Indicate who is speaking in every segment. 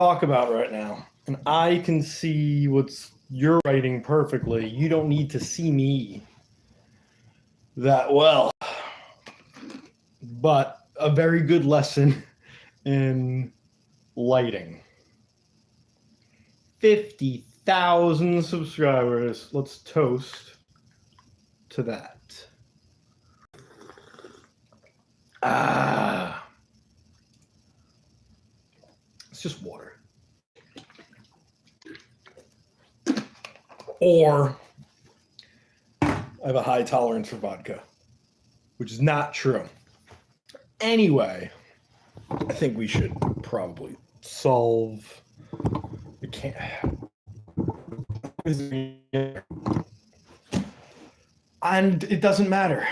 Speaker 1: talk about right now, and I can see what's you're writing perfectly. You don't need to see me that well, but a very good lesson in lighting. 50,000 subscribers. Let's toast to that. It's just water. Or I have a high tolerance for vodka, which is not true. Anyway, I think we should probably solve the and it doesn't matter.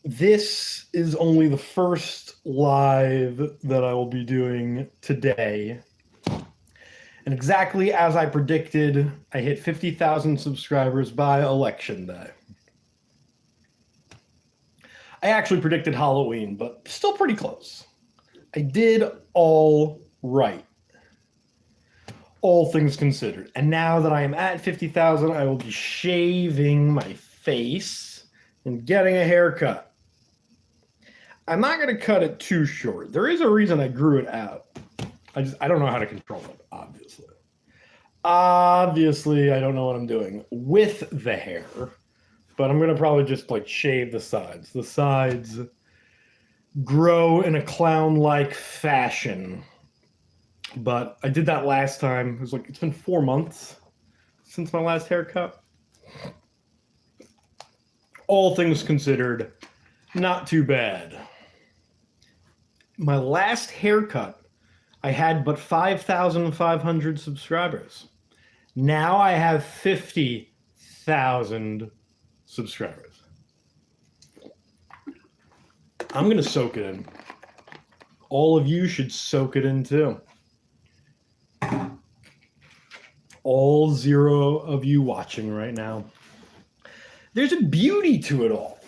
Speaker 1: This is only the first live that I will be doing today. And exactly as I predicted, I hit 50,000 subscribers by Election Day. I actually predicted Halloween, but still pretty close. I did all right, all things considered. And now that I am at 50,000, I will be shaving my face and getting a haircut. I'm not going to cut it too short. There is a reason I grew it out. I don't know how to control it, obviously. Obviously, I don't know what I'm doing with the hair, but I'm going to probably just like shave the sides. The sides grow in a clown-like fashion. But I did that last time. It was like, it's been 4 months since my last haircut. All things considered, not too bad. My last haircut, I had but 5,500 subscribers. Now I have 50,000 subscribers. I'm going to soak it in. All of you should soak it in too. All 0 of you watching right now. There's a beauty to it all.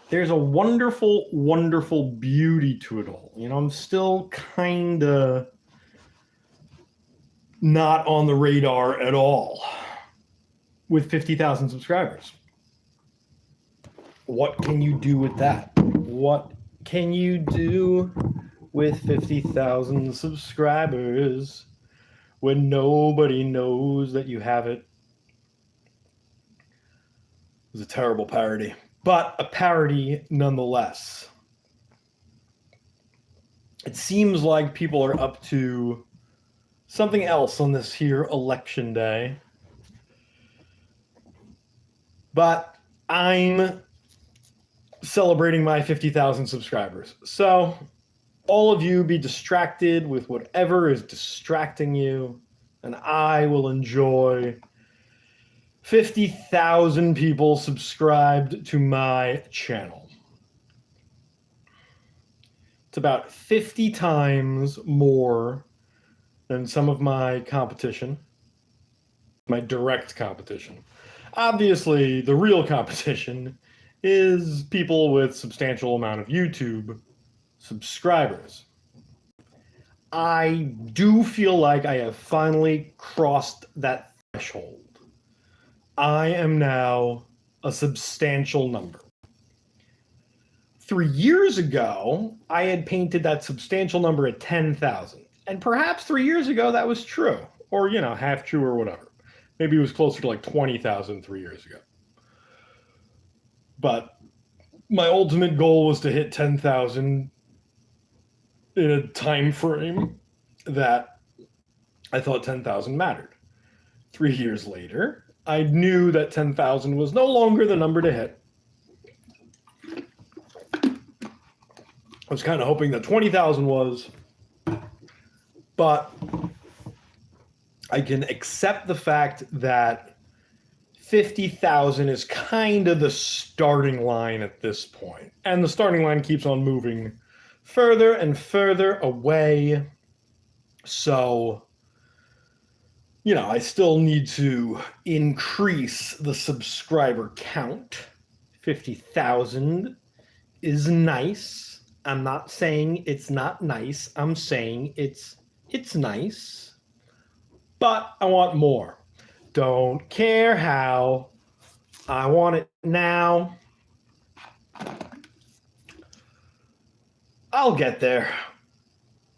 Speaker 1: There's a wonderful, wonderful beauty to it all. You know, I'm still kind of not on the radar at all with 50,000 subscribers. What can you do with that? What can you do with 50,000 subscribers when nobody knows that you have it? It was a terrible parody, but a parody nonetheless. It seems like people are up to something else on this here election day. But I'm celebrating my 50,000 subscribers. So all of you be distracted with whatever is distracting you, and I will enjoy 50,000 people subscribed to my channel. It's about 50 times more than some of my competition, my direct competition. Obviously, the real competition is people with substantial amount of YouTube subscribers. I do feel like I have finally crossed that threshold. I am now a substantial number. 3 years ago, I had painted that substantial number at 10,000. And perhaps 3 years ago that was true, or, you know, half true or whatever. Maybe it was closer to like 20,000 3 years ago. But my ultimate goal was to hit 10,000 in a time frame that I thought 10,000 mattered. 3 years later, I knew that 10,000 was no longer the number to hit. I was kind of hoping that 20,000 was, but I can accept the fact that 50,000 is kind of the starting line at this point. And the starting line keeps on moving further and further away. So, you know, I still need to increase the subscriber count. 50,000 is nice. I'm not saying it's not nice. I'm saying it's It's nice, but I want more. Don't care how. I want it now. I'll get there.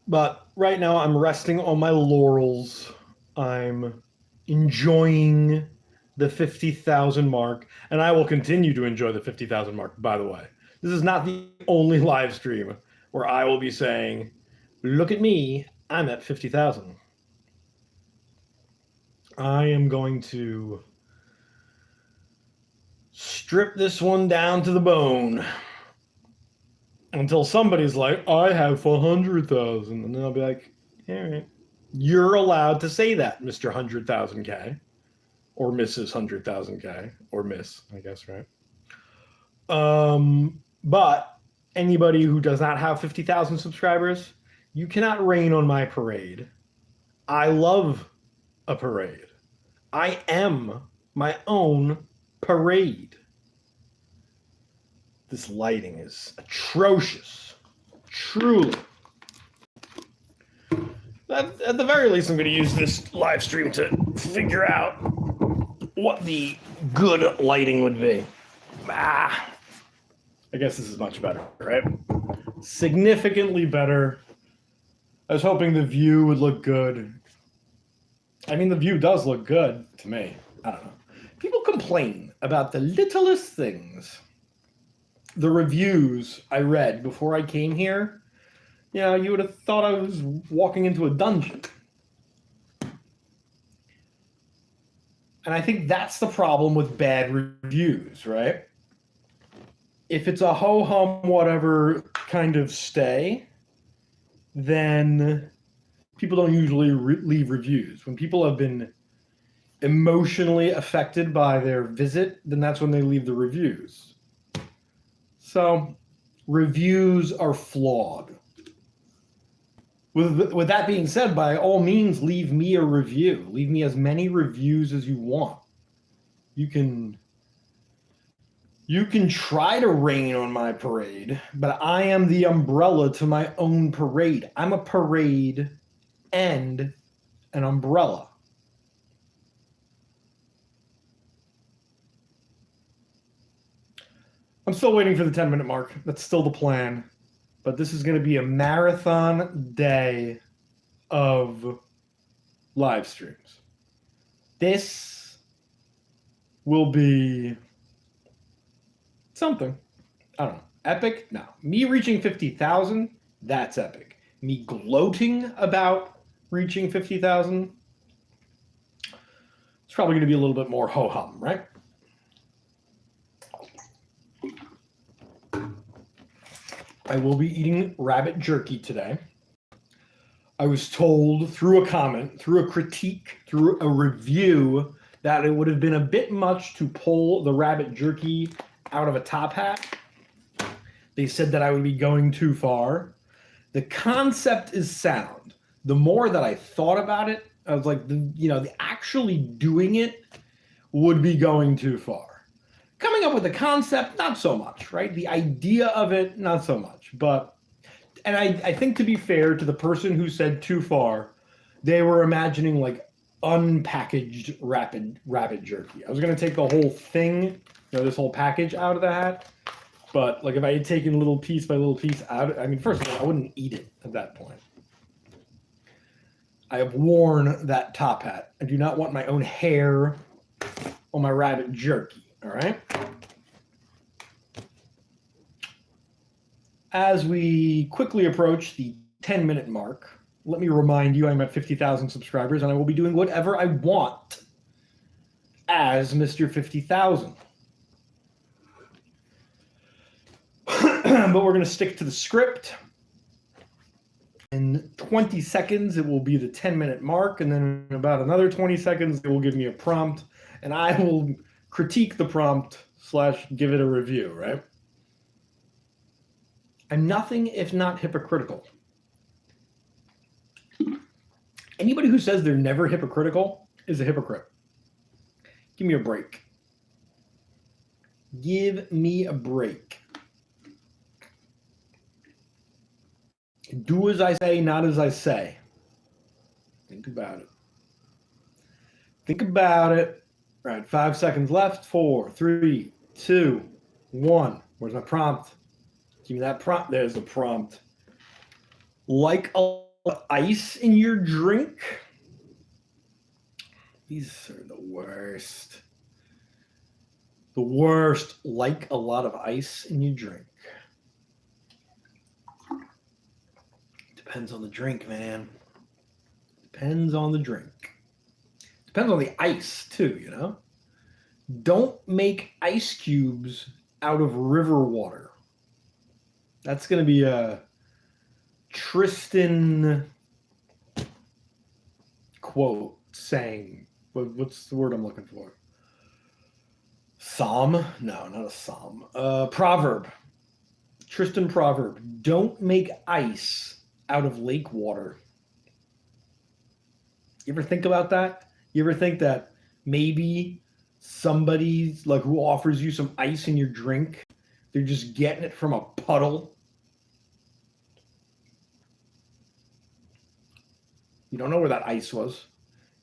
Speaker 1: But right now I'm resting on my laurels. I'm enjoying the 50,000 mark, and I will continue to enjoy the 50,000 mark, by the way. This is not the only live stream where I will be saying, look at me, I'm at 50,000. I am going to strip this one down to the bone until somebody's like, I have 100,000. And then I'll be like, all right, you're allowed to say that, Mr. 100,000K. Or Mrs. 100,000K. Or Miss, I guess, right? But anybody who does not have 50,000 subscribers, you cannot rain on my parade. I love a parade. I am my own parade. This lighting is atrocious. Truly. At the very least, I'm going to use this live stream to figure out what the good lighting would be. I guess this is much better, right? Significantly better. I was hoping the view would look good. I mean, the view does look good to me. I don't know. People complain about the littlest things. The reviews I read before I came here, you know, you would have thought I was walking into a dungeon. And I think that's the problem with bad reviews, right? If it's a ho-hum whatever kind of stay, then people don't usually leave reviews. When people have been emotionally affected by their visit, then that's when they leave the reviews. So reviews are flawed. With that being said, by all means, leave me a review. Leave me as many reviews as you want. You can try to rain on my parade, but I am the umbrella to my own parade. I'm a parade and an umbrella. I'm still waiting for the 10-minute mark. That's still the plan. But this is going to be a marathon day of live streams. This will be something. I don't know. Epic? No. Me reaching 50,000, that's epic. Me gloating about reaching 50,000, it's probably going to be a little bit more ho-hum, right? I will be eating rabbit jerky today. I was told through a comment, through a critique, through a review, that it would have been a bit much to pull the rabbit jerky out of a top hat. They said that I would be going too far. The concept is sound. The more that I thought about it, I was like, the actually doing it would be going too far. Coming up with the concept, not so much, right? The idea of it, not so much. But, and I think to be fair to the person who said too far, they were imagining like unpackaged rabbit jerky. I was going to take the whole thing, this whole package out of the hat. But like if I had taken little piece by little piece out, I mean, first of all, I wouldn't eat it at that point. I have worn that top hat. I do not want my own hair on my rabbit jerky. All right. As we quickly approach the 10-minute mark, let me remind you I'm at 50,000 subscribers and I will be doing whatever I want as Mr. 50,000. But we're going to stick to the script. In 20 seconds, it will be the 10-minute mark. And then in about another 20 seconds, it will give me a prompt. And I will critique the prompt / give it a review, right? I'm nothing if not hypocritical. Anybody who says they're never hypocritical is a hypocrite. Give me a break. Give me a break. Do as I say, not as I say. Think about it. Think about it. All right, 5 seconds left. 4, 3, 2, 1. Where's my prompt? Give me that prompt. There's the prompt. Like a lot of ice in your drink? These are the worst. The worst. Like a lot of ice in your drink. Depends on the drink, man. Depends on the drink. Depends on the ice, too, you know? Don't make ice cubes out of river water. That's going to be a Tristan quote saying. What's the word I'm looking for? Psalm? No, not a psalm. Proverb. Tristan proverb. Don't make ice out of lake water. You ever think about that? You ever think that maybe somebody's like who offers you some ice in your drink, they're just getting it from a puddle? You don't know where that ice was.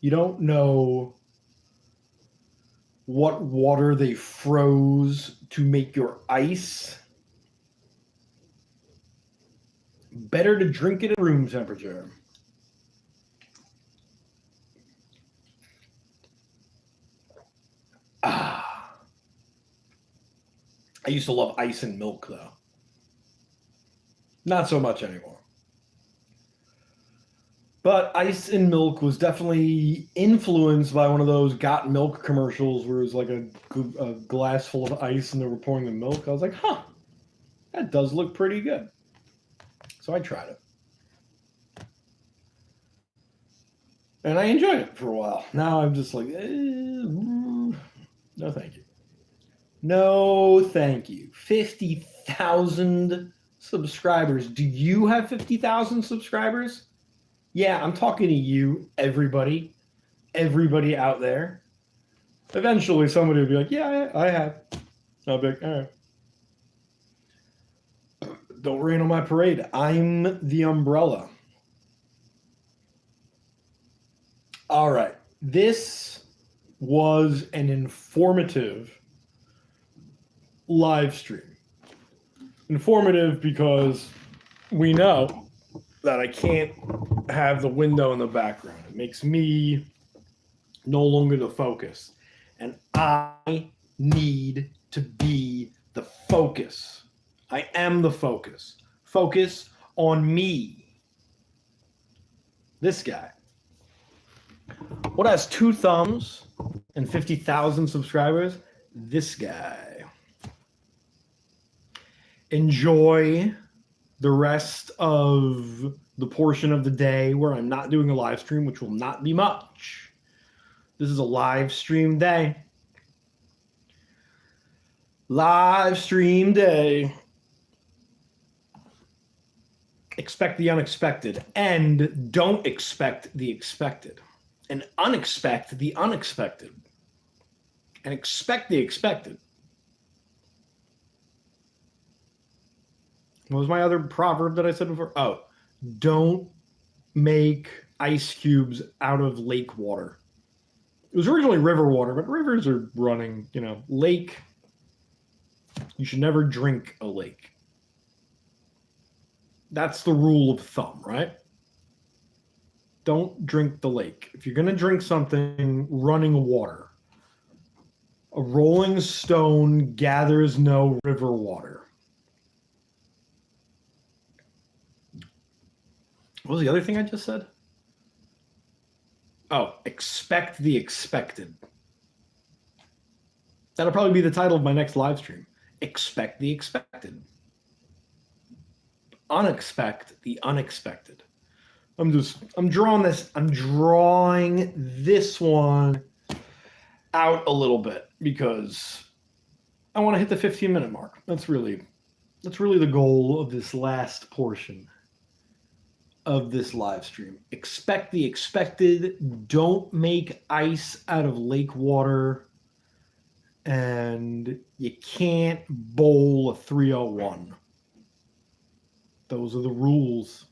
Speaker 1: You don't know what water they froze to make your ice. Better to drink it at room temperature. I used to love ice and milk, though. Not so much anymore. But ice and milk was definitely influenced by one of those got milk commercials where it was like a glass full of ice and they were pouring the milk. I was like, huh, that does look pretty good. So I tried it. And I enjoyed it for a while. Now I'm just like, no thank you. No thank you. 50,000 subscribers. Do you have 50,000 subscribers? Yeah, I'm talking to you, everybody. Everybody out there. Eventually somebody will be like, yeah, I have. I'll be like, all right. Don't rain on my parade. I'm the umbrella. All right. This was an informative live stream. Informative because we know that I can't have the window in the background. It makes me no longer the focus. And I need to be the focus. I am the focus. Focus on me. This guy. What has 2 thumbs and 50,000 subscribers? This guy. Enjoy the rest of the portion of the day where I'm not doing a live stream, which will not be much. This is a live stream day. Live stream day. Expect the unexpected and don't expect the expected. And unexpect the unexpected. And expect the expected. What was my other proverb that I said before? Oh, don't make ice cubes out of lake water. It was originally river water, but rivers are running, lake. You should never drink a lake. That's the rule of thumb, right? Don't drink the lake. If you're going to drink something running water, a rolling stone gathers no river water. What was the other thing I just said? Oh, expect the expected. That'll probably be the title of my next live stream. Expect the expected. Unexpect the unexpected. I'm drawing this one out a little bit because I want to hit the 15-minute mark. That's really the goal of this last portion of this live stream. Expect the expected. Don't make ice out of lake water. And you can't bowl a 301. Those are the rules.